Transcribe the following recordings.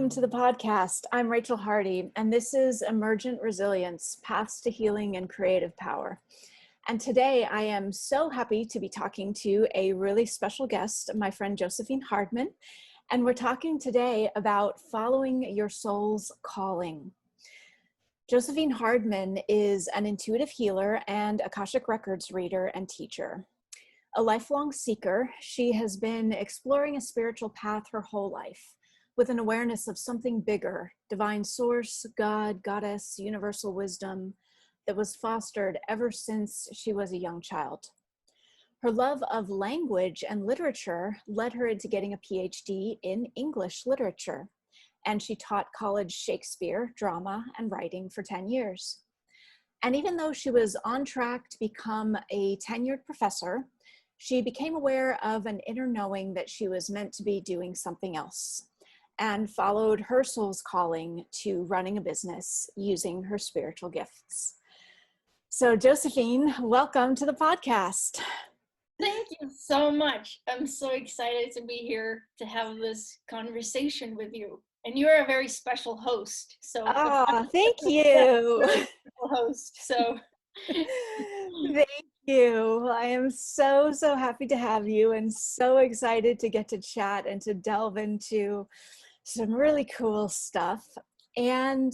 welcome to the podcast. I'm Rachel Hardy, and this is Emergent Resilience, Paths to Healing and Creative Power. And today I am so happy to be talking to a really special guest, my friend Josephine Hardman. And we're talking today about following your soul's calling. Josephine Hardman is an intuitive healer and Akashic Records reader and teacher. A lifelong seeker, she has been exploring a spiritual path her whole life, with an awareness of something bigger, divine source, God, goddess, universal wisdom, that was fostered ever since she was a young child. Her love of language and literature led her into getting a PhD in English literature, and she taught college Shakespeare, drama, and writing for 10 years. And even though she was on track to become a tenured professor, she became aware of an inner knowing that she was meant to be doing something else, and followed her soul's calling to running a business using her spiritual gifts. So Josephine, welcome to the podcast. Thank you so much. I'm so excited to be here to have this conversation with you. And you're a very special host. So Thank you. Host. So Thank you. I am so happy to have you and so excited to get to chat and to delve into some really cool stuff. And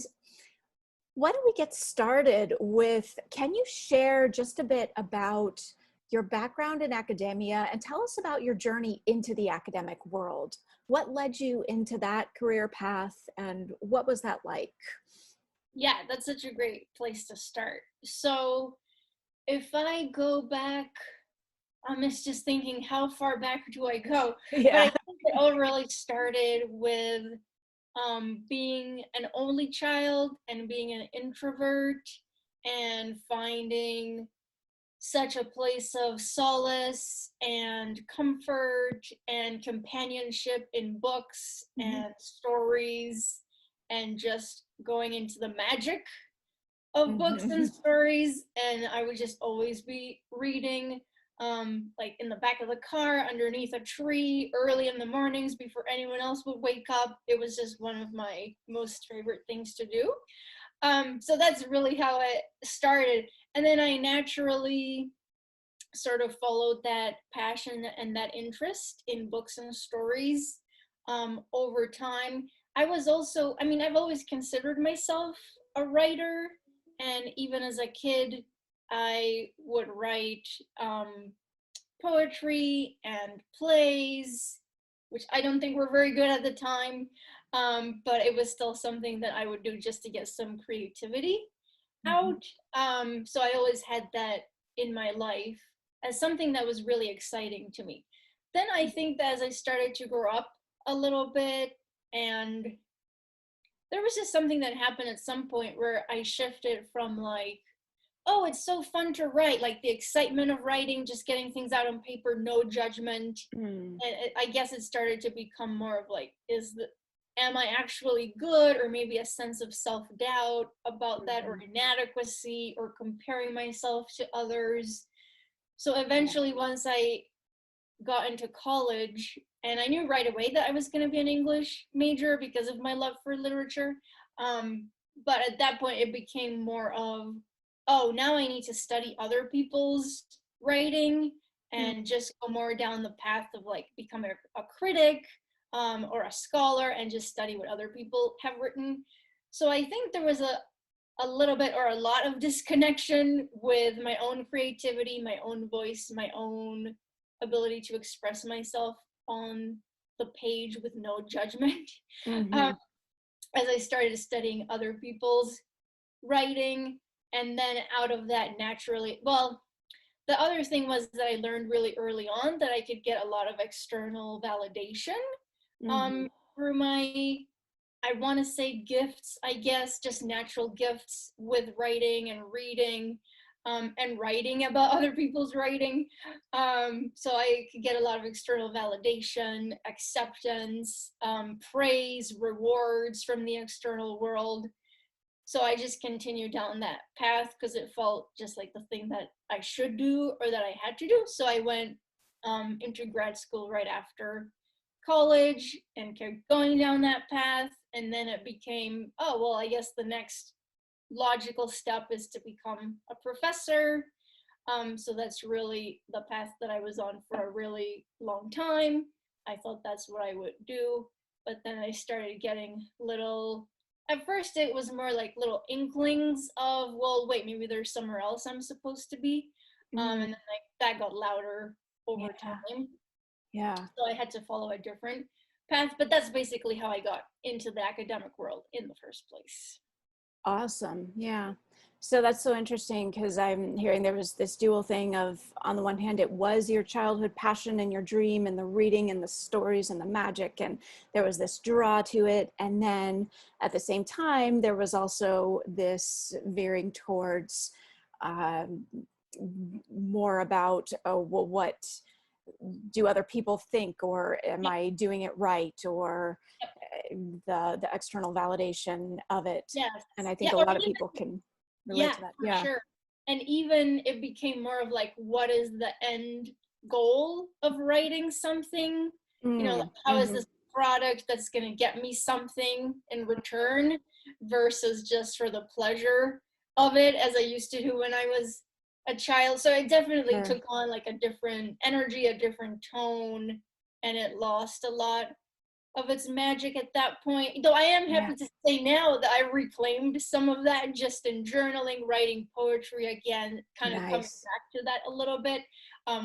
why don't we get started with, can you share just a bit about your background in academia and tell us about your journey into the academic world? What led you into that career path and what was that like? yeah, that's such a great place to start. So if I go back, I'm just thinking, how far back do I go? Yeah. But I think it all really started with being an only child and being an introvert and finding such a place of solace and comfort and companionship in books and stories, and just going into the magic of books and stories. And I would just always be reading, like in the back of the car, underneath a tree, early in the mornings before anyone else would wake up. It was just one of my most favorite things to do. So that's really how it started. And then I naturally sort of followed that passion and that interest in books and stories over time. I was also, I've always considered myself a writer. And even as a kid, I would write poetry and plays, which I don't think were very good at the time. But it was still something that I would do just to get some creativity out. So I always had that in my life as something that was really exciting to me. Then I think that as I started to grow up a little bit, and there was just something that happened at some point where I shifted from like, oh, it's so fun to write, like the excitement of writing, just getting things out on paper, no judgment. And I guess it started to become more of like, am I actually good? Or maybe a sense of self-doubt about that, or inadequacy, or comparing myself to others. So eventually, once I got into college, and I knew right away that I was going to be an English major because of my love for literature. But at that point, it became more of, oh, now I need to study other people's writing and just go more down the path of like become a critic or a scholar and just study what other people have written. So I think there was a little bit or a lot of disconnection with my own creativity, my own voice, my own ability to express myself on the page with no judgment. As I started studying other people's writing, and then out of that naturally, well, the other thing was that I learned really early on that I could get a lot of external validation through my, I want to say gifts, I guess, just natural gifts with writing and reading and writing about other people's writing. So I could get a lot of external validation, acceptance, praise, rewards from the external world. So I just continued down that path because it felt just like the thing that I should do or that I had to do. So I went into grad school right after college and kept going down that path. And then it became, oh, well, I guess the next logical step is to become a professor. So that's really the path that I was on for a really long time. I thought that's what I would do. But then I started getting little, at first it was more like little inklings of, well, wait, maybe there's somewhere else I'm supposed to be. And then like that got louder over Yeah. time. Yeah. So I had to follow a different path, but that's basically how I got into the academic world in the first place. Awesome. Yeah. So that's so interesting because I'm hearing there was this dual thing of, on the one hand, it was your childhood passion and your dream and the reading and the stories and the magic, and there was this draw to it. And then at the same time, there was also this veering towards um, more about, oh, well, what do other people think, or am Yep. I doing it right, or Yep. the external validation of it. Yes. And I Yeah. think a Or lot of even, people can relate yeah, to that. for Yeah. sure. And even it became more of like, what is the end goal of writing something? You know, like, how is Mm-hmm. this product that's going to get me something in return versus just for the pleasure of it, as I used to do when I was a child. So it definitely Sure. took on like a different energy, a different tone, and it lost a lot of its magic at that point. Though I am Yeah. happy to say now that I reclaimed some of that just in journaling, writing poetry again, kind of coming Nice. back to that a little bit,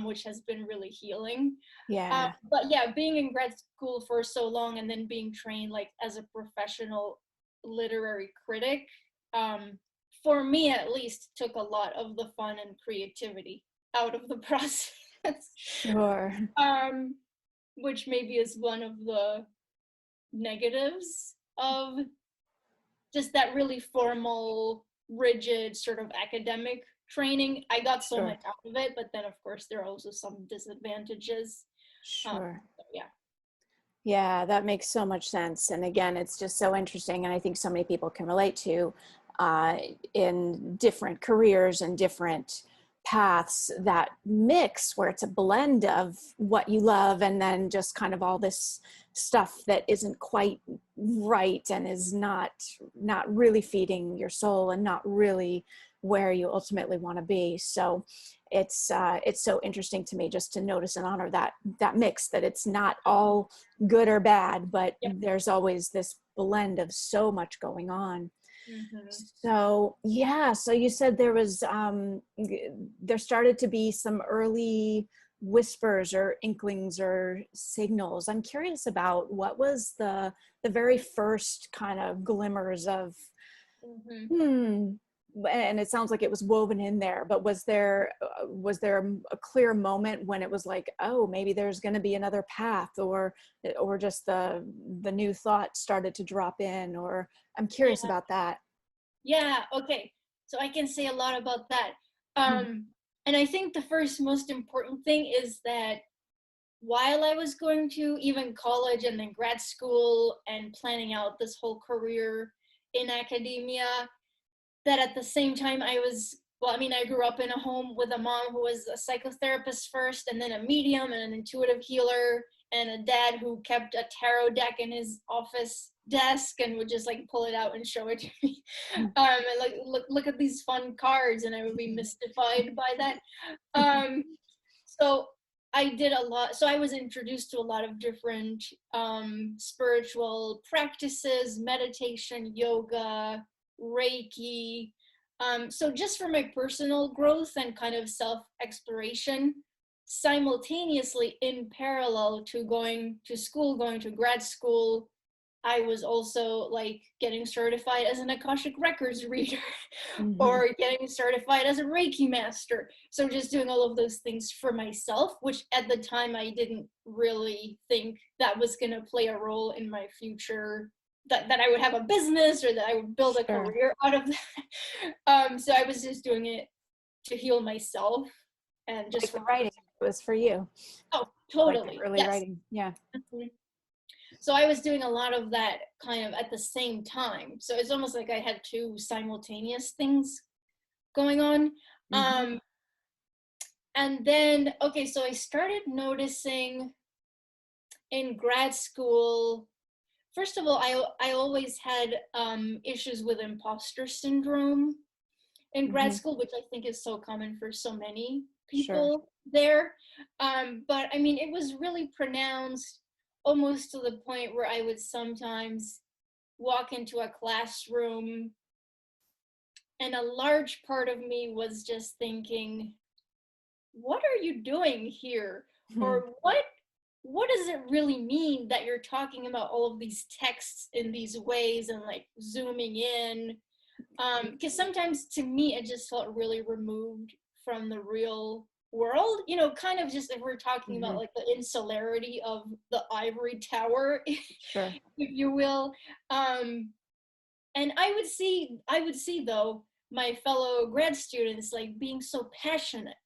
which has been really healing. Yeah. But yeah, being in grad school for so long and then being trained like as a professional literary critic, for me at least, took a lot of the fun and creativity out of the process. Sure. um, which maybe is one of the negatives of just that really formal, rigid sort of academic training. I got so Sure. much out of it, but then of course there are also some disadvantages. Sure. So yeah. Yeah, that makes so much sense. And again, it's just so interesting. And I think so many people can relate to uh, in different careers and different paths, that mix where it's a blend of what you love and then just kind of all this stuff that isn't quite right and is not really feeding your soul and not really where you ultimately want to be. So it's so interesting to me just to notice and honor that mix, that it's not all good or bad, but Yep. there's always this blend of so much going on. Mm-hmm. So yeah, so you said there was there started to be some early whispers or inklings or signals. I'm curious about what was the very first kind of glimmers of Mm-hmm. hmm, and it sounds like it was woven in there, but was there a clear moment when it was like, oh, maybe there's going to be another path, or just the new thought started to drop in, or I'm curious Yeah. about that. Yeah. Okay. So I can say a lot about that. Mhm. And I think the first most important thing is that while I was going to even college and then grad school and planning out this whole career in academia, that at the same time I was, well, I mean, I grew up in a home with a mom who was a psychotherapist first, and then a medium and an intuitive healer, and a dad who kept a tarot deck in his office desk and would just like pull it out and show it to me. And like, look at these fun cards, and I would be mystified by that. Um, so I did a lot. So I was introduced to a lot of different spiritual practices, meditation, yoga, Reiki. So just for my personal growth and kind of self exploration, simultaneously in parallel to going to school, going to grad school, I was also like getting certified as an Akashic Records reader Mhm. or getting certified as a Reiki master. So just doing all of those things for myself, which at the time I didn't really think that was going to play a role in my future, that I would have a business or that I would build a Sure. career out of that. So I was just doing it to heal myself and just Like for the writing, it was for you, oh, like the totally. early Yes. writing. Yeah. Mhm. So I was doing a lot of that kind of at the same time. So it's almost like I had two simultaneous things going on. Hmm. Um, and then, okay, so I started noticing in grad school, first of all, I always had issues with imposter syndrome in grad Mm-hmm. school, which I think is so common for so many Sure. people there. But I mean, it was really pronounced almost to the point where I would sometimes walk into a classroom and a large part of me was just thinking, what are you doing here? Hmm. Or what does it really mean that you're talking about all of these texts in these ways and like zooming in? Because sometimes to me it just felt really removed from the real world, you know, kind of just if we're talking about Hmm. like the insularity of the ivory tower, if Sure. you will. And I would see though my fellow grad students like being so passionate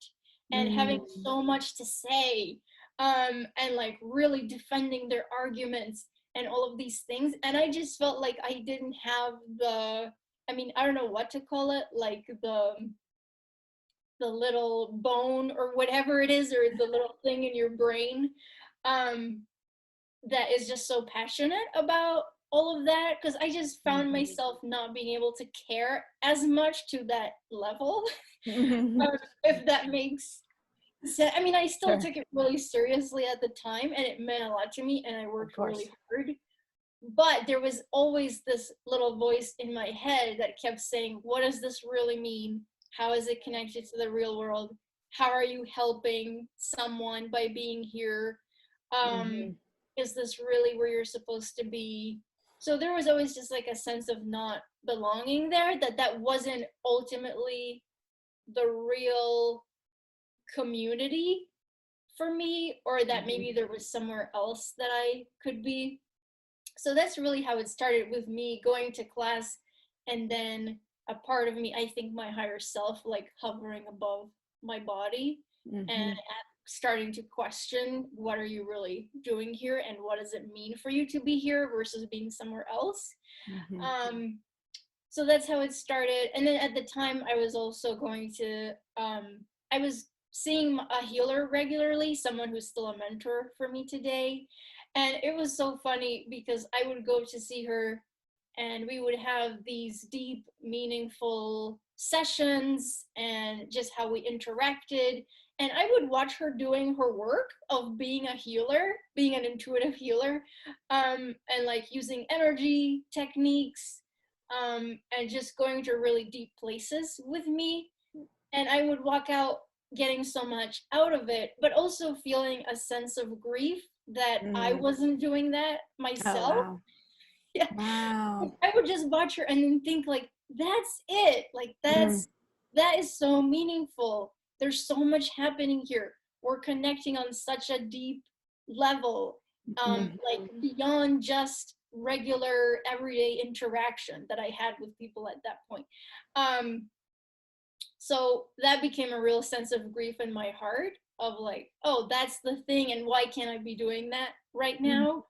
and having Mm-hmm. so much to say, and like really defending their arguments and all of these things, and I just felt like I didn't have the, I mean, I don't know what to call it, like the little bone or whatever it is, or the little thing in your brain, um that is just so passionate about all of that, because I just found myself not being able to care as much to that level. Mm-hmm. If that makes sense. I mean, I still Sure. took it really seriously at the time and it meant a lot to me and I Of worked really course. hard. But there was always this little voice in my head that kept saying, what does this really mean? How is it connected to the real world? How are you helping someone by being here? Um, Mm-hmm. is this really where you're supposed to be? So there was always just like a sense of not belonging there, that wasn't ultimately the real community for me, or that Mm-hmm. maybe there was somewhere else that I could be. So that's really how it started, with me going to class and then a part of me, I think my higher self, like hovering above my body and Mm-hmm. starting to question, what are you really doing here and what does it mean for you to be here versus being somewhere else. Mm-hmm. um, so that's how it started. And then at the time I was also going to I was seeing a healer regularly, someone who's still a mentor for me today. And it was so funny because I would go to see her and we would have these deep meaningful sessions and just how we interacted, and I would watch her doing her work of being a healer, being an intuitive healer, and like using energy techniques, and just going to really deep places with me. And I would walk out getting so much out of it, but also feeling a sense of grief that I Mm. wasn't doing that Oh, myself. wow. Yeah. Wow. I would just watch her and then think like, that's it. Like Mm. that is so meaningful. There's so much happening here. We're connecting on such a deep level, Mm. like beyond just regular everyday interaction that I had with people at that point. Um, so that became a real sense of grief in my heart of like, oh, that's the thing, and why can't I be doing that right Mm. now?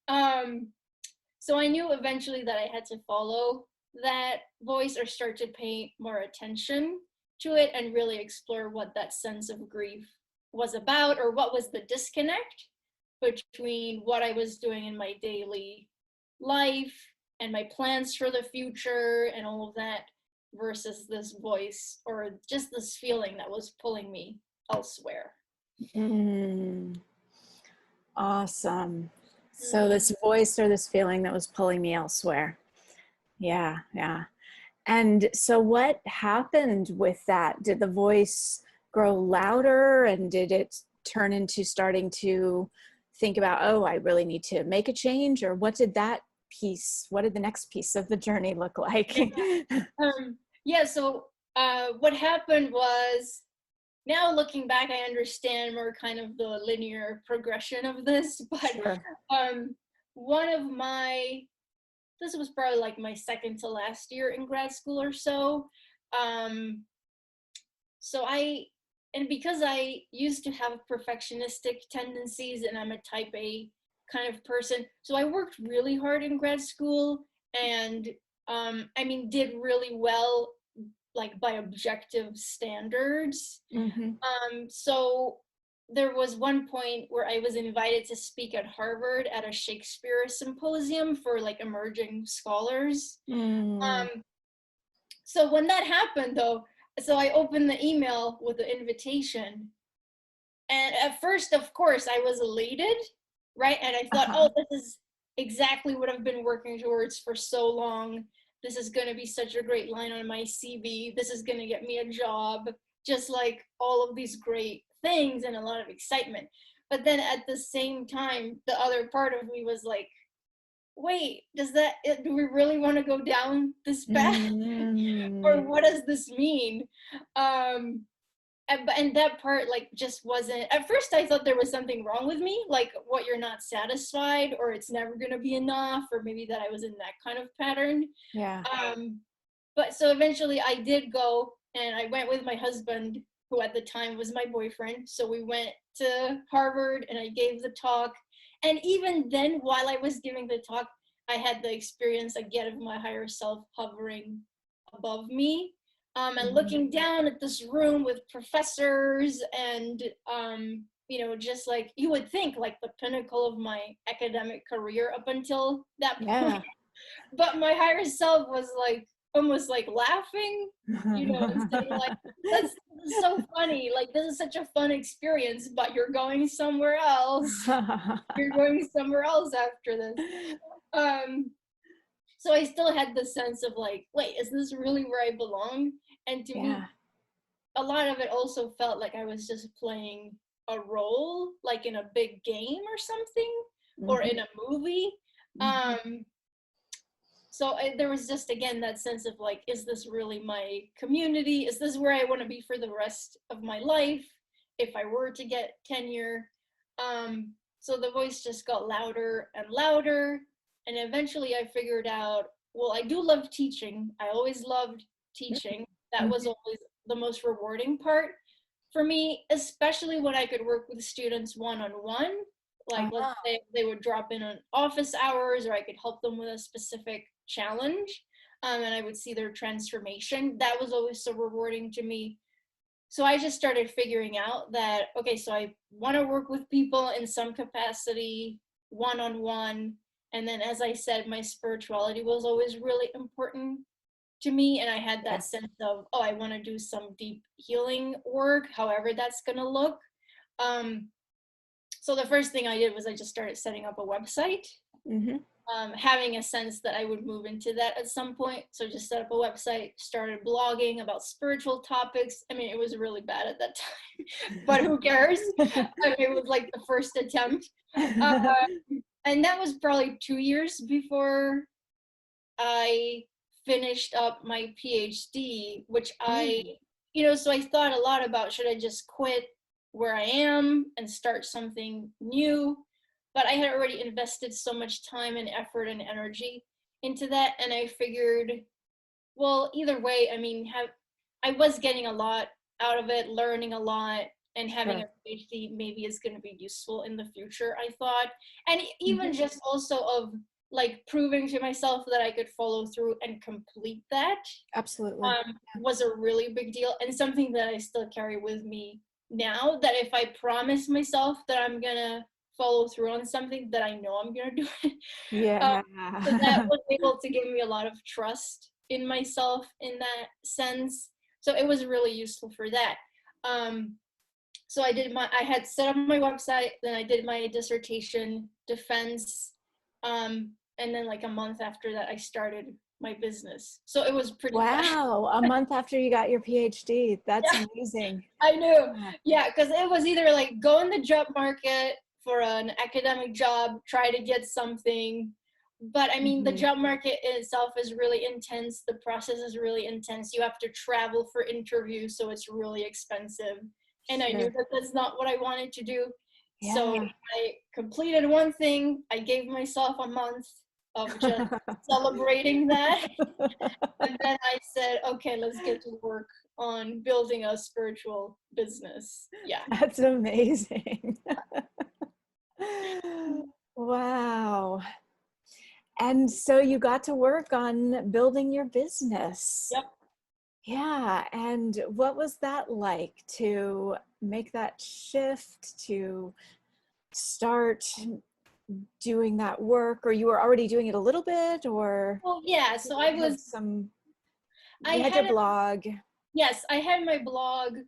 Um, so I knew eventually that I had to follow that voice or start to pay more attention to it and really explore what that sense of grief was about, or what was the disconnect between what I was doing in my daily life and my plans for the future and all of that versus this voice or just this feeling that was pulling me elsewhere. Mm. Awesome. So Mm. this voice or this feeling that was pulling me elsewhere. Yeah, yeah. And so what happened with that? Did the voice grow louder and did it turn into starting to think about, oh, I really need to make a change? Or what did the next piece of the journey look like? Yeah, so what happened was, now looking back, I understand more kind of the linear progression of this, but Sure. um, one of my, this was probably like my second to last year in grad school or so. Um, so and because I used to have perfectionistic tendencies and I'm a type A kind of person, so I worked really hard in grad school and I mean, did really well, like by objective standards. Mm-hmm. So there was one point where I was invited to speak at Harvard at a Shakespeare symposium for like emerging scholars. Mm. So when that happened though, so I opened the email with the invitation. And at first, of course, I was elated, right? And I thought, Uh-huh. oh, this is exactly what I've been working towards for so long. This is going to be such a great line on my CV. This is going to get me a job, just like all of these great things and a lot of excitement. But then at the same time, the other part of me was like, wait, do we really want to go down this path? Or Mm. what does this mean? Um, and that part like just wasn't, at first I thought there was something wrong with me, like what, you're not satisfied or it's never going to be enough, or maybe that I was in that kind of pattern. Yeah. But so eventually I did go, and I went with my husband, who at the time was my boyfriend. So we went to Harvard and I gave the talk. And even then, while I was giving the talk, I had the experience again of my higher self hovering above me, and Mhm. looking down at this room with professors and, just like you would think, like the pinnacle of my academic career up until that point. Yeah. But my higher self was like almost like laughing, and saying like, that's so funny. Like, this is such a fun experience, but you're going somewhere else. You're going somewhere else after this. Um, so I still had the sense of like, wait, is this really where I belong? And to Yeah. me, a lot of it also felt like I was just playing a role, like in a big game or something, or Mhm. in a movie. Mhm. Um, so there was just again that sense of like, is this really my community? Is this where I want to be for the rest of my life if I were to get tenure? So the voice just got louder and louder, and eventually I figured out, well, I do love teaching. I always loved teaching. That was Mhm. always the most rewarding part for me, especially when I could work with students one on one. Like, let's Ah, say they would drop in on office hours, or I could help them with a specific challenge, and I would see their transformation. That was always so rewarding to me. So I just started figuring out that, okay, so I want to work with people in some capacity, one on one. And then, as I said, my spirituality was always really important to me. And I had that yes. sense of, oh, I want to do some deep healing work, however that's going to look. Um, so the first thing I did was I just started setting up a website, Mhm. having a sense that I would move into that at some point. So just set up a website, started blogging about spiritual topics. I mean, it was really bad at that time, but who cares? I mean, it was like the first attempt. Uh, and that was probably 2 years before I finished up my PhD, which Mm. so I thought a lot about, should I just quit where I am and start something new? But I had already invested so much time and effort and energy into that. And I figured, well, either way, I mean, I was getting a lot out of it, learning a lot, and having a Sure. PhD maybe is going to be useful in the future, I thought. And Mhm. even just also of like proving to myself that I could follow through and complete that, Absolutely. Yeah. was a really big deal, and something that I still carry with me now, that if I promise myself that I'm going to follow through on something, that I know I'm going to do it. Um, Yeah. so that was able to give me a lot of trust in myself in that sense. So it was really useful for that. Um, so I had set up my website, then I did my dissertation defense, and then like a month after that, I started my business. So it was pretty fast. Wow. A month after you got your PhD. That's Yeah, amazing. I knew. Yeah. Yeah, because it was either like go in the job market for an academic job, try to get something. But I mean, the Mhm. job market in itself is really intense. The process is really intense. You have to travel for interviews, so it's really expensive. And I knew Sure. that that's not what I wanted to do. So Yeah. I completed one thing. I gave myself a month of just celebrating that. And then I said, okay, let's get to work on building a spiritual business. Yeah. That's amazing. Wow. And so you got to work on building your business. Yep. Yeah, and what was that like to make that shift, to start doing that work, or you were already doing it a little bit, or Well, yeah, did so you have some, I you had your had blog. yes, I had my blog.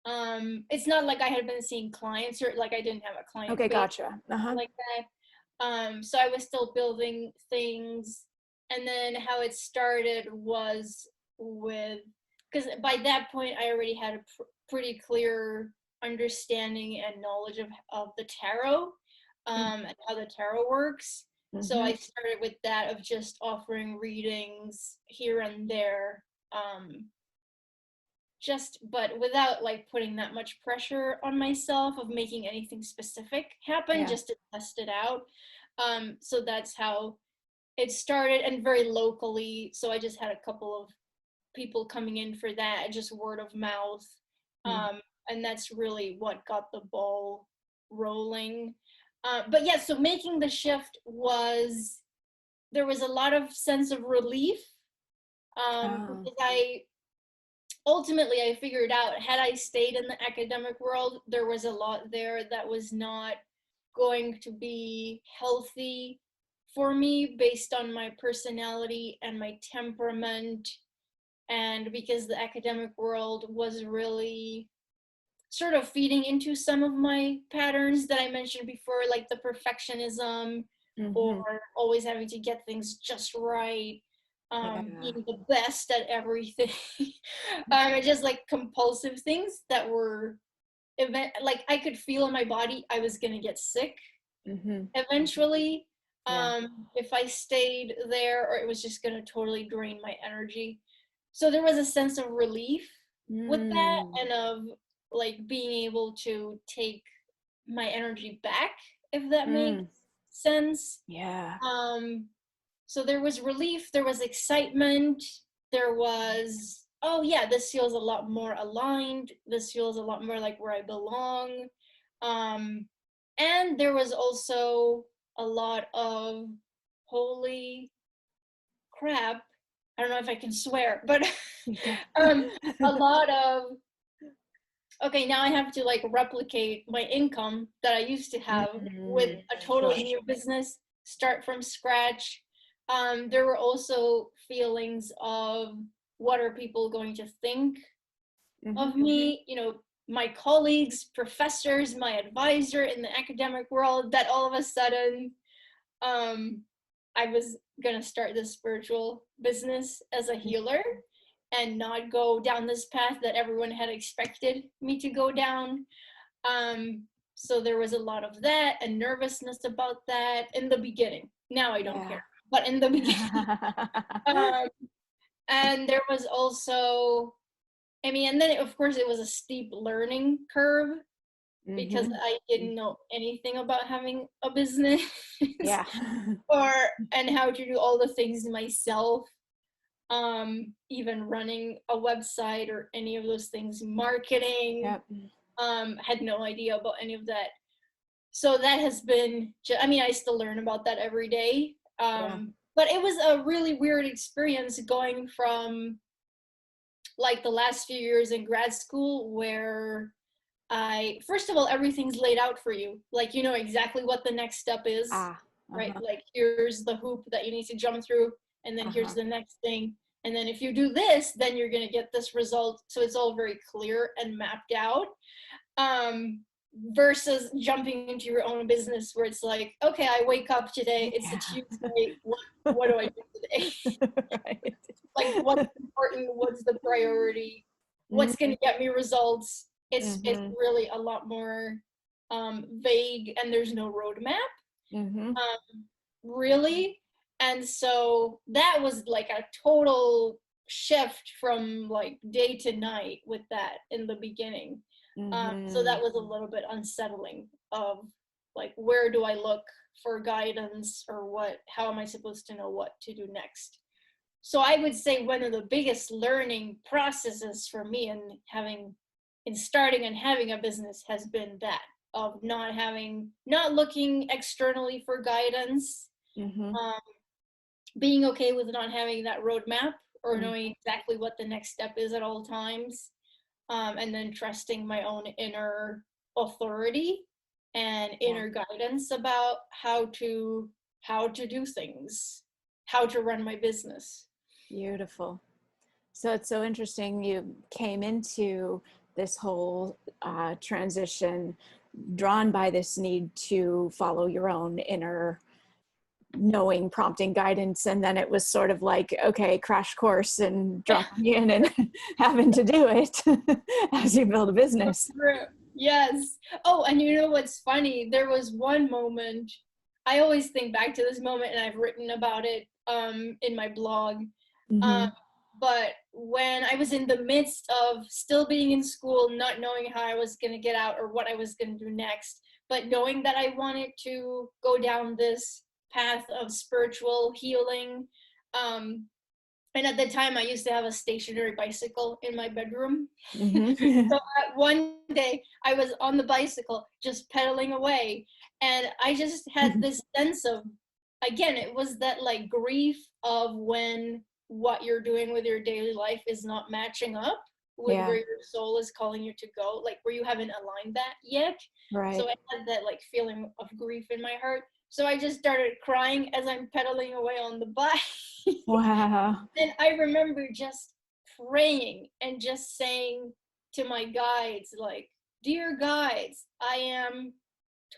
It's not like I had been seeing clients or like I didn't have a client Okay, base gotcha. Uh-huh. like that. So I was still building things. And then how it started was with, because by that point I already had a pretty clear understanding and knowledge of the tarot, and how the tarot works. So Mm-hmm. I started with that of just offering readings here and there. Just but without like putting that much pressure on myself of making anything specific happen, Yeah. just to test it out. So that's how it started, and very locally. So I just had a couple of people coming in for that, just word of mouth. Mm. um, and that's really what got the ball rolling. But yeah, so making the shift was, there was a lot of sense of relief, Oh. because I ultimately I figured out, had I stayed in the academic world, there was a lot there that was not going to be healthy for me based on my personality and my temperament, and because the academic world was really sort of feeding into some of my patterns that I mentioned before, like the perfectionism, or Mm-hmm. always having to get things just right, Yeah. being the best at everything. Just like compulsive things that were like I could feel in my body I was gonna get sick Mm-hmm. eventually, Yeah. if I stayed there, or it was just gonna totally drain my energy. So there was a sense of relief with that, Mm. and of like being able to take my energy back, if that makes Mm. sense. Yeah. Um, so there was relief, there was excitement, there was, oh yeah, this feels a lot more aligned, this feels a lot more like where I belong. Um, and there was also a lot of, holy crap, I don't know if I can swear, but Yeah. um, a lot of, okay, now I have to like replicate my income that I used to have with Mm. a total Sure. new business, start from scratch. There were also feelings of, what are people going to think Mm-hmm. of me? You know, my colleagues, professors, my advisor in the academic world, that all of a sudden, um, I was gonna start this spiritual business as a healer and not go down this path that everyone had expected me to go down. Um, so there was a lot of that and nervousness about that in the beginning. Now I don't Yeah. care, but in the beginning, um, and there was also, I mean, and then of course it was a steep learning curve because Mm-hmm. I didn't know anything about having a business. Yeah. Or and how to do all the things myself, even running a website or any of those things, marketing, Yep. had no idea about any of that. So that has been, I mean, I still learn about that every day. Yeah. But it was a really weird experience going from like the last few years in grad school where first of all, everything's laid out for you. Like, you know exactly what the next step is, Ah. right? Uh-huh. Like, here's the hoop that you need to jump through, and then here's Uh-huh. the next thing. And then if you do this, then you're going to get this result. So it's all very clear and mapped out. Versus jumping into your own business where it's like, okay, I wake up today, it's a Yeah. Tuesday. What do I do today? Right. Like, what's important, what's the priority, what's going to get me results. It's Mm-hmm. really a lot more vague, and there's no roadmap, Mm-hmm. really. And so that was like a total shift from like day to night with that in the beginning. So Mm-hmm. that was a little bit unsettling of like, where do I look for guidance, or what, how am I supposed to know what to do next? So I would say one of the biggest learning processes for me in starting and having a business has been that of not looking externally for guidance, Mm-hmm. um, being okay with not having that roadmap or knowing exactly what the next step is at all times. And then trusting my own inner authority and inner guidance about how to do things, how to run my business. Beautiful. So it's so interesting. You came into this whole transition drawn by this need to follow your own inner knowing, prompting, guidance, and then it was sort of like, okay, crash course and dropping in and having to do it as you build a business. Yes. Oh, and you know what's funny? There was one moment, I always think back to this moment, and I've written about it in my blog. Mm-hmm. But when I was in the midst of still being in school, not knowing how I was going to get out or what I was going to do next, but knowing that I wanted to go down this path of spiritual healing. And at the time, I used to have a stationary bicycle in my bedroom. Mm-hmm. So one day, I was on the bicycle, just pedaling away. And I just had this sense of, again, it was that like grief of when what you're doing with your daily life is not matching up with Yeah. where your soul is calling you to go, like where you haven't aligned that yet. Right. So I had that like feeling of grief in my heart. So I just started crying as I'm pedaling away on the bike. Wow. And I remember just praying and just saying to my guides, like, dear guides, I am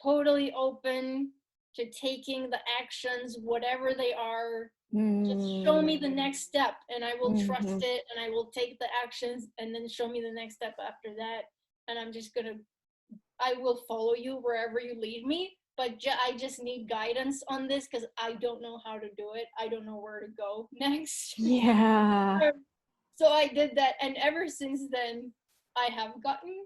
totally open to taking the actions, whatever they are. Just show me the next step and I will trust Mm-hmm. it and I will take the actions and then show me the next step after that. And I will follow you wherever you lead me. But I just need guidance on this because I don't know how to do it. I don't know where to go next. Yeah. So I did that. And ever since then, I have gotten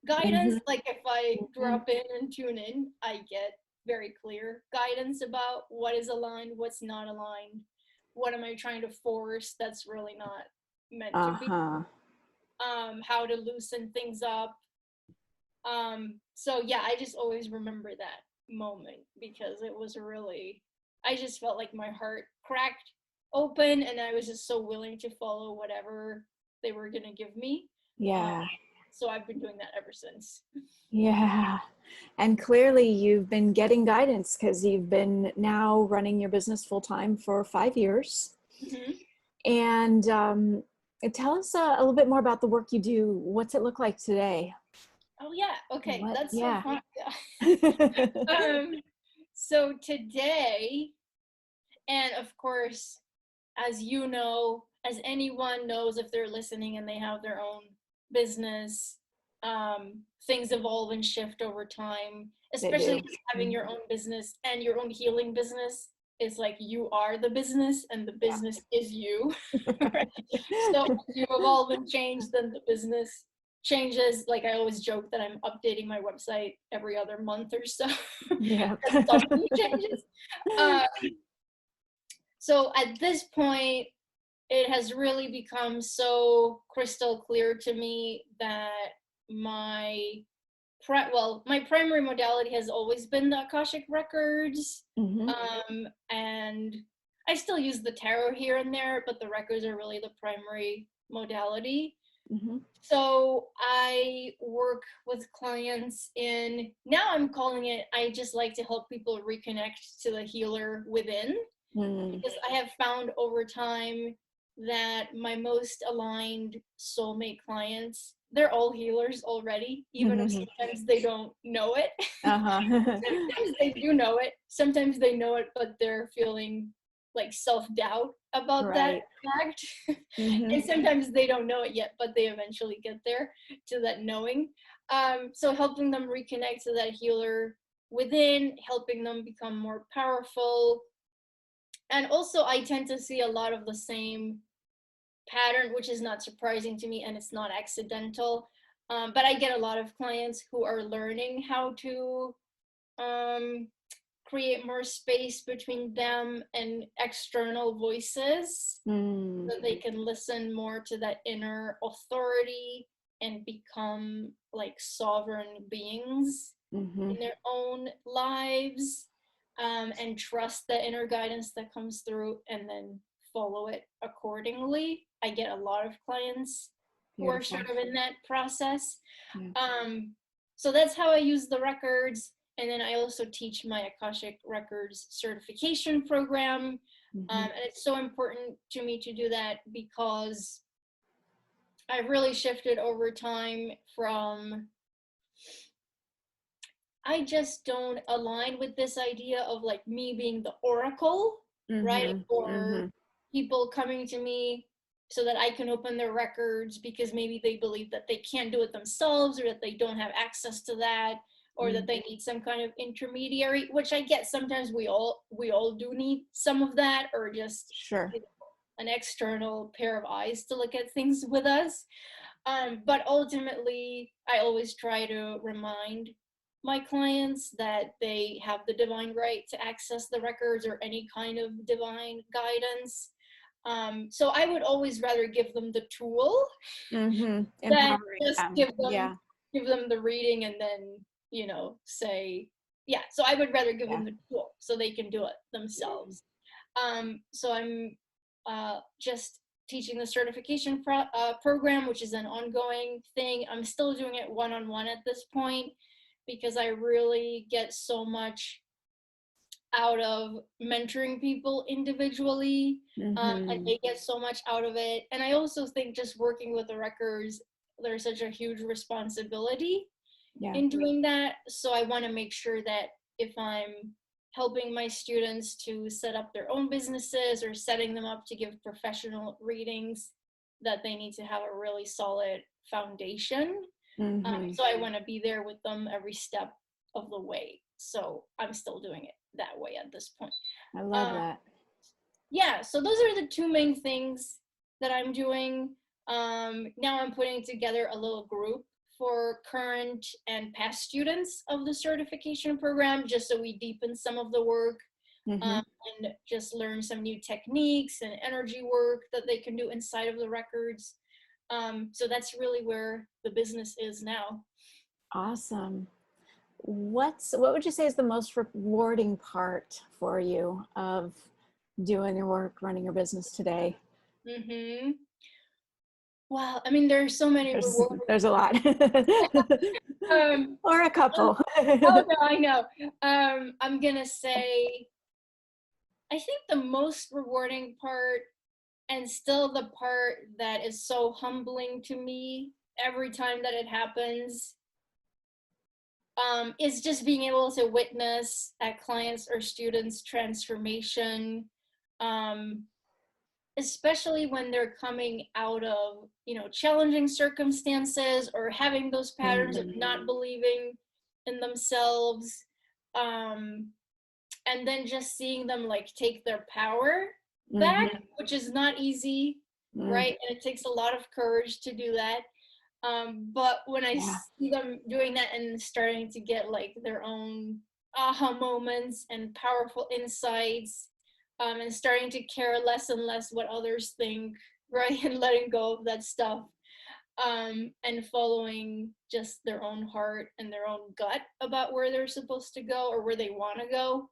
guidance. Mm-hmm. Like if I drop in and tune in, I get very clear guidance about what is aligned, what's not aligned, what am I trying to force that's really not meant to be, Uh-huh. how to loosen things up. So yeah, I just always remember that moment because it was really, I just felt like my heart cracked open and I was just so willing to follow whatever they were going to give me. Um, Yeah. so I've been doing that ever since. Yeah. And clearly you've been getting guidance because you've been now running your business full time for 5 years. Mm-hmm. And tell us a little bit more about the work you do. What's it look like today? Oh yeah, okay, What? that's so Yeah. fun. um, so today, and of course, as you know, as anyone knows if they're listening and they have their own business, things evolve and shift over time, They do. especially having your own business and your own healing business. It's like you are the business and the Yeah. business is you. Right? So as you evolve and change, then the business changes. Like I always joke that I'm updating my website every other month or so. Yeah. Something changes. Uh, so at this point, it has really become so crystal clear to me that my my primary modality has always been the Akashic records, Mm-hmm. and I still use the tarot here and there, but the records are really the primary modality. Mm-hmm. So I work with clients in, now I'm calling it, I just like to help people reconnect to the healer within, Mm. because I have found over time that my most aligned soulmate clients, they're all healers already, even if Mm-hmm. sometimes they don't know it. Uh-huh. Sometimes they do know it. Sometimes they know it, but they're feeling like self-doubt about that Right. fact. Mm-hmm. And sometimes they don't know it yet, but they eventually get there to that knowing. So helping them reconnect to that healer within, helping them become more powerful. And also I tend to see a lot of the same pattern, which is not surprising to me and it's not accidental. But I get a lot of clients who are learning how to um, create more space between them and external voices Mm. so they can listen more to that inner authority and become like sovereign beings Mm-hmm. in their own lives, and trust the inner guidance that comes through and then follow it accordingly. I get a lot of clients who are Beautiful. sort of in that process. Yeah. So that's how I use the records. And then I also teach my Akashic Records certification program. And it's so important to me to do that because I've really shifted over time from, I just don't align with this idea of like me being the oracle, right? Or people coming to me so that I can open their records because maybe they believe that they can't do it themselves, or that they don't have access to that, or that they need some kind of intermediary, which I get. Sometimes we all do need some of that, or just Sure. an external pair of eyes to look at things with us. But ultimately, I always try to remind my clients that they have the divine right to access the records or any kind of divine guidance. So I would always rather give them the tool than Empowering just them. Yeah. give them the reading and then, say, yeah. So I would rather give Yeah. them the tool so they can do it themselves. So I'm just teaching the certification program, which is an ongoing thing. I'm still doing it one-on-one at this point because I really get so much out of mentoring people individually, and they get so much out of it. And I also think just working with the records, there's such a huge responsibility in doing that. So I want to make sure that if I'm helping my students to set up their own businesses or setting them up to give professional readings, that they need to have a really solid foundation. So I want to be there with them every step of the way. So I'm still doing it that way at this point. I love that. Yeah, so those are the two main things that I'm doing. Now I'm putting together a little group for current and past students of the certification program, just so we deepen some of the work, and just learn some new techniques and energy work that they can do inside of the records. So that's really where the business is now. Awesome. What would you say is the most rewarding part for you of doing your work, running your business today? Well, I mean, there's so many rewarding. There's a lot. Um, Or a couple. oh no, I know. I'm gonna say, I think the most rewarding part, and still the part that is so humbling to me every time that it happens, is just being able to witness a clients or students' transformation, especially when they're coming out of, challenging circumstances or having those patterns of not believing in themselves. And then just seeing them like take their power back, which is not easy, right? And it takes a lot of courage to do that. But when I see them doing that and starting to get like their own aha moments and powerful insights, and starting to care less and less what others think, right? And letting go of that stuff, and following just their own heart and their own gut about where they're supposed to go or where they want to go.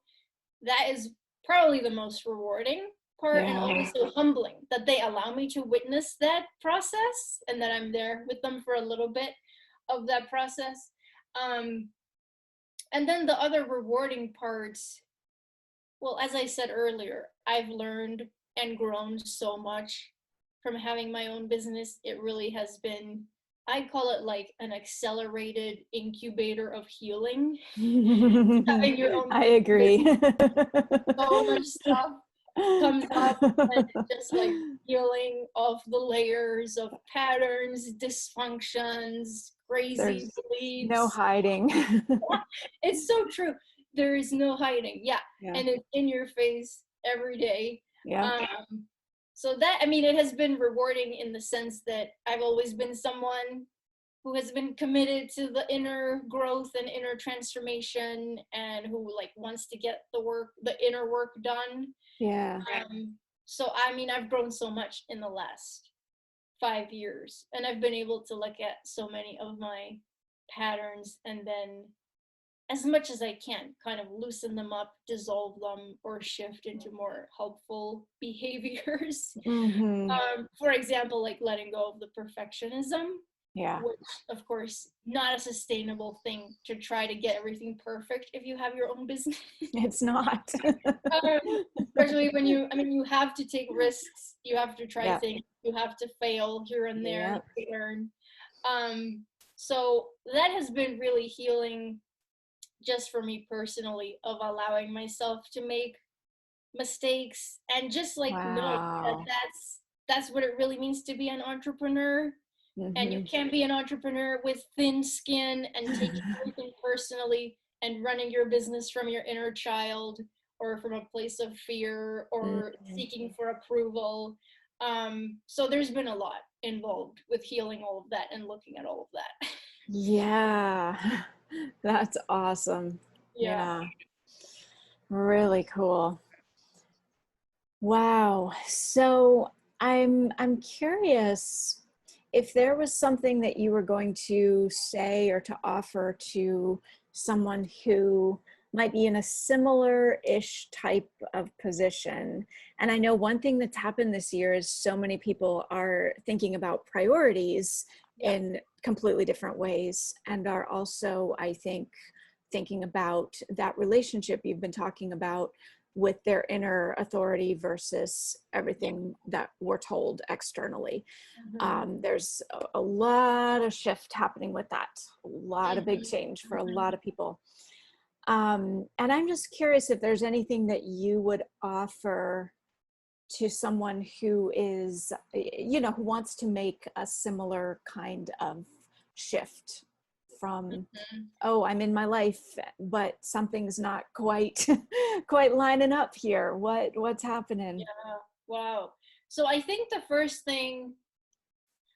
That is probably the most rewarding part, and also humbling that they allow me to witness that process and that I'm there with them for a little bit of that process. And then the other rewarding parts, well, as I said earlier, I've learned and grown so much from having my own business. It really has been, I call it like an accelerated incubator of healing. Having your own I agree. so much stuff comes up, and just like peeling off the layers of patterns, dysfunctions, crazy There's beliefs. no hiding. It's so true. There is no hiding. Yeah. And it's in your face every day. So that, I mean, it has been rewarding in the sense that I've always been someone who has been committed to the inner growth and inner transformation, and who like wants to get the inner work done. So I mean, I've grown so much in the last 5 years, and I've been able to look at so many of my patterns and then as much as I can, kind of loosen them up, dissolve them, or shift into more helpful behaviors. Mm-hmm. For example, like letting go of the perfectionism, Yeah. which of course not a sustainable thing to try to get everything perfect if you have your own business. It's not. Especially when you have to take risks, you have to try Yeah. things, you have to fail here and there Yeah. to learn. So that has been really healing just for me personally, of allowing myself to make mistakes and just like knowing that Wow. that's what it really means to be an entrepreneur. And you Mm-hmm. can't be an entrepreneur with thin skin and taking everything personally and running your business from your inner child or from a place of fear or Mm-hmm. seeking for approval. So there's been a lot involved with healing all of that and looking at all of that. Yeah. That's awesome. Yeah. Yeah. Really cool. Wow. So I'm curious if there was something that you were going to say or to offer to someone who might be in a similar-ish type of position. And I know one thing that's happened this year is so many people are thinking about priorities Yeah. in completely different ways and are also, I think, thinking about that relationship you've been talking about with their inner authority versus Yeah. everything that we're told externally. Mhm. There's a lot of shift happening with that, a lot of big Mhm. change for a Mhm. lot of people. And I'm just curious if there's anything that you would offer to someone who is, who wants to make a similar kind of shift from, Mhm. oh, I'm in my life, but something's not quite quite lining up here. What's happening? Yeah. Wow. So I think the first thing,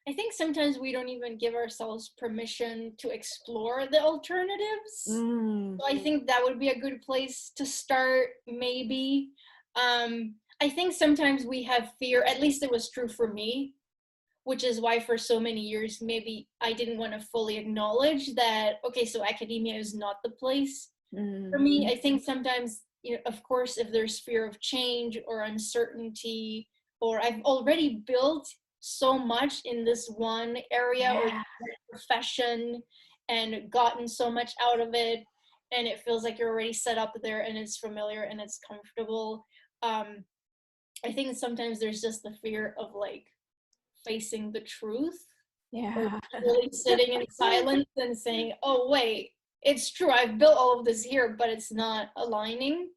I think sometimes we don't even give ourselves permission to explore the alternatives. Mm, So I think that would be a good place to start, maybe. I think sometimes we have fear, at least it was true for me, which is why for so many years, maybe I didn't want to fully acknowledge that, okay, so academia is not the place for mm, me. I think sometimes, of course, if there's fear of change or uncertainty, or I've already built so much in this one area or yeah, profession and gotten so much out of it, and it feels like you're already set up there and it's familiar and it's comfortable. Um, I think sometimes there's just the fear of like facing the truth or yeah. really sitting in silence and saying, oh, wait, it's true. I've built all of this here, but it's not aligning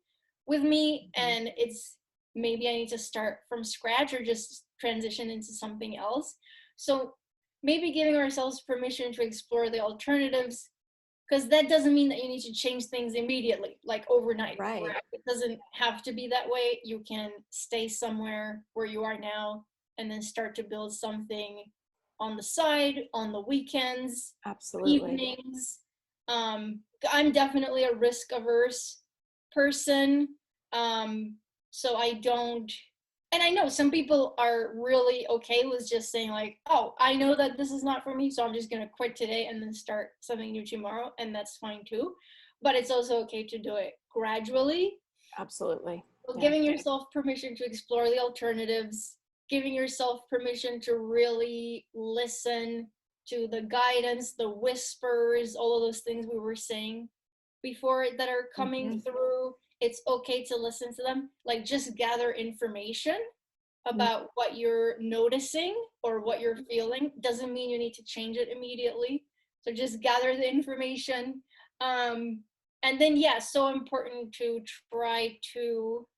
with me. Mhm. And it's maybe I need to start from scratch or just transition into something else. So maybe giving ourselves permission to explore the alternatives, because that doesn't mean that you need to change things immediately, like overnight. Right. Right? It doesn't have to be that way. You can stay somewhere where you are now and then start to build something on the side, on the weekends, Absolutely. evenings. I'm definitely a risk averse person. Um, so I don't, and I know some people are really okay with just saying like, oh, I know that this is not for me, so I'm just going to quit today and then start something new tomorrow. And that's fine too. But it's also okay to do it gradually. Absolutely. So Yeah. giving yourself permission to explore the alternatives, giving yourself permission to really listen to the guidance, the whispers, all of those things we were saying before that are coming Hmm. through. It's okay to listen to them. Like just gather information about what you're noticing or what you're feeling. Doesn't mean you need to change it immediately. So just gather the information. And then, yeah, so important to try to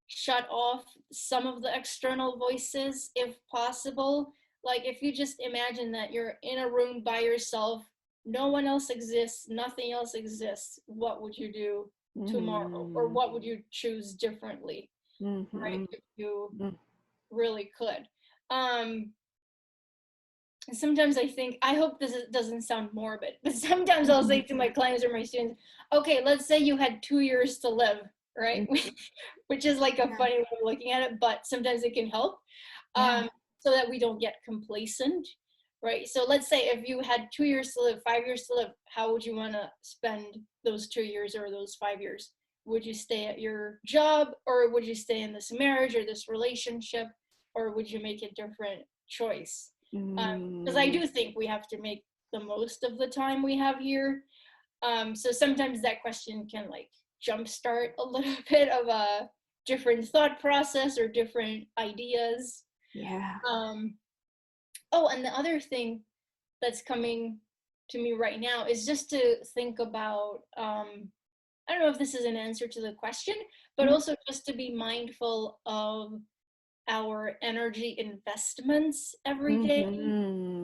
shut off some of the external voices if possible. Like if you just imagine that you're in a room by yourself, no one else exists, nothing else exists, what would you do tomorrow? Or Mm-hmm. what would you choose differently, right? Mm-hmm. If you really could. Um, Sometimes I think, I hope this doesn't sound morbid, but sometimes I'll say to my clients or my students, okay, let's say you had 2 years to live, right? Which is like a Yeah. funny way of looking at it, but sometimes it can help, Yeah. so that we don't get complacent, right? So let's say if you had 2 years to live, 5 years to live, how would you want to spend those 2 years or those 5 years? Would you stay at your job, or would you stay in this marriage or this relationship, or would you make a different choice? Because I do think we have to make the most of the time we have here. So sometimes that question can like jumpstart a little bit of a different thought process or different ideas. Yeah. Oh, and the other thing that's coming to me right now is just to think about, I don't know if this is an answer to the question, but also just to be mindful of our energy investments every day.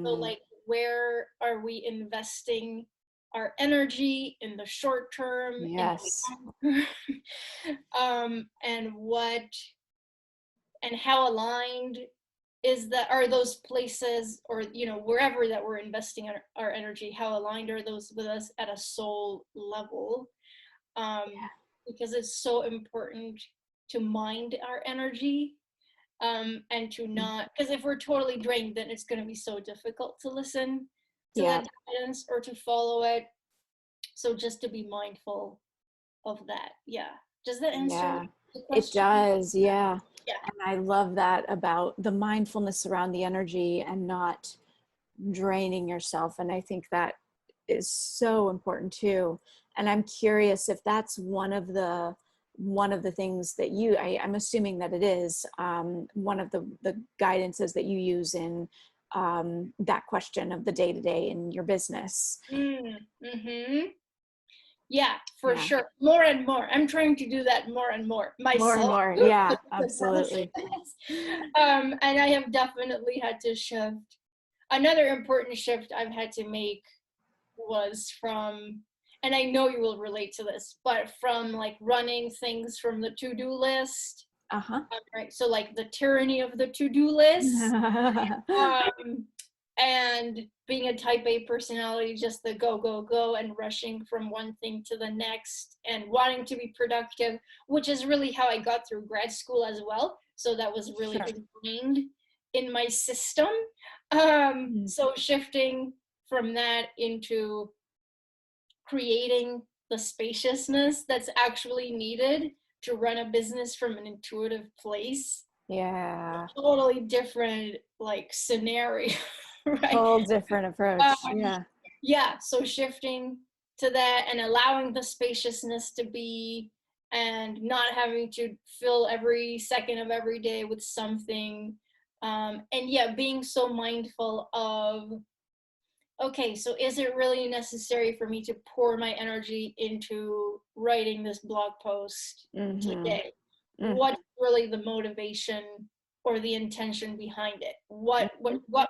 So like, where are we investing our energy in the short term, in Yes. the long term, and how aligned are those places, or wherever that we're investing our energy, how aligned are those with us at a soul level? Because it's so important to mind our energy, and to not, because if we're totally drained, then it's going to be so difficult to listen to Yeah. that guidance or to follow it. So just to be mindful of that. Yeah. Does that answer Yeah, the it question? does. Yeah. Yeah. And I love that about the mindfulness around the energy and not draining yourself. And I think that is so important too. And I'm curious if that's one of the things that I'm assuming that it is, one of the guidances that you use in that question of the day-to-day in your business. Mm-hmm. Yeah, for Yeah. sure. More and more. I'm trying to do that more and more More and myself. more. Yeah, absolutely. And I have definitely had to shift. Another important shift I've had to make was from, and I know you will relate to this, but from like running things from the to-do list, Uh-huh. right? So like the tyranny of the to-do list, um, and being a type A personality, just the go, go, go, and rushing from one thing to the next and wanting to be productive, which is really how I got through grad school as well. So that was really Sure. ingrained in my system. So shifting from that into creating the spaciousness that's actually needed to run a business from an intuitive place. Yeah. Totally different like scenario, right? Whole different approach. Um, Yeah. yeah, so shifting to that and allowing the spaciousness to be, and not having to fill every second of every day with something. And yeah, being so mindful of, okay, so is it really necessary for me to pour my energy into writing this blog post today? What's really the motivation or the intention behind it? What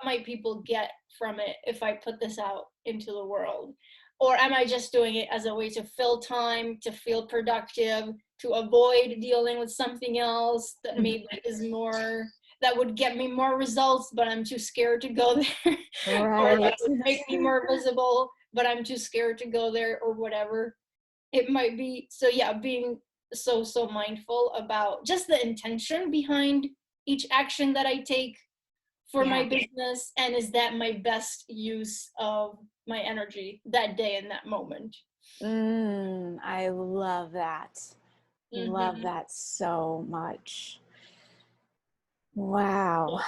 might people get from it if I put this out into the world? Or am I just doing it as a way to fill time, to feel productive, to avoid dealing with something else that maybe is more, that would get me more results, but I'm too scared to go there, or Right. that would make me more visible, but I'm too scared to go there, or whatever it might be. So yeah, being so mindful about just the intention behind each action that I take for my Yeah. business, and is that my best use of my energy that day in that moment. I love that. Love Mm-hmm. that so much. Wow.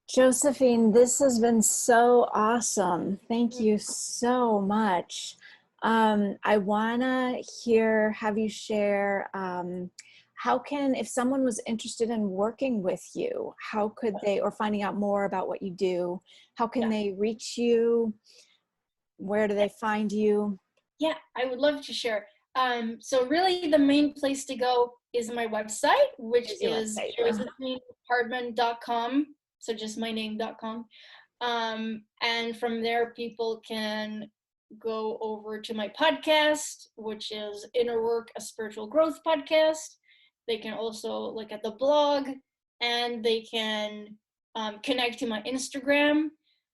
Josephine, this has been so awesome. Thank you so much. I want to have you share, if someone was interested in working with you, how could they, or finding out more about what you do, how can Yeah. they reach you? Where do they find you? Yeah, I would love to share. So really the main place to go is my website, which Is your is website. josephinehardman.com. So just my name.com. And from there, people can go over to my podcast, which is Inner Work, a Spiritual Growth Podcast. They can also look at the blog, and they can connect to my Instagram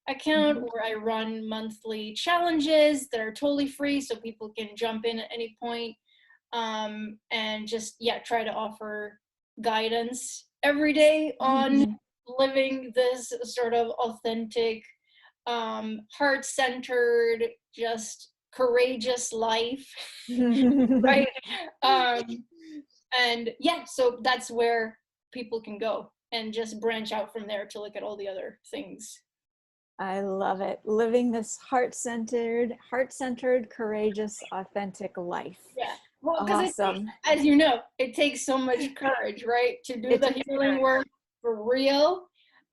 account, where I run monthly challenges that are totally free, so people can jump in at any point, and just try to offer guidance every day on living this sort of authentic, heart-centered, just courageous life, right? Um, and yeah, so that's where people can go and just branch out from there to look at all the other things. I love it. Living this heart-centered, courageous, authentic life. Yeah. Well, because Awesome. as you know, it takes so much courage, right? To do It the takes healing work for real,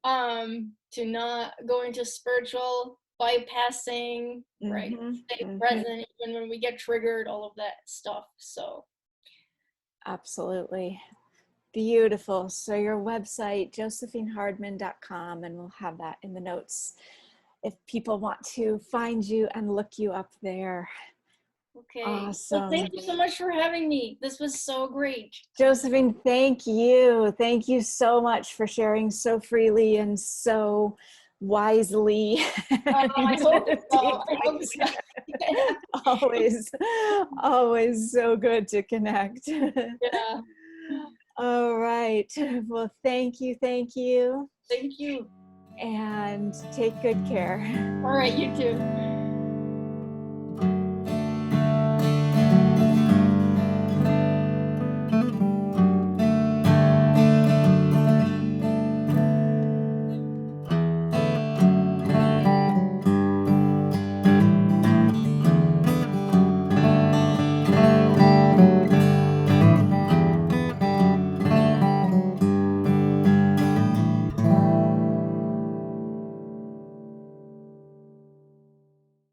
to not go into spiritual bypassing, right? Stay present even when we get triggered, all of that stuff. So absolutely. Beautiful. So your website, josephinehardman.com, and we'll have that in the notes if people want to find you and look you up there. okay. Well, Awesome. thank you so much for having me. This was so great. Josephine, thank you. Thank you so much for sharing so freely and so wisely. I hope so. I hope so. Yeah. Always, always so good to connect. Yeah. All right. Well, thank you. Thank you. Thank you. And take good care. All right, you too.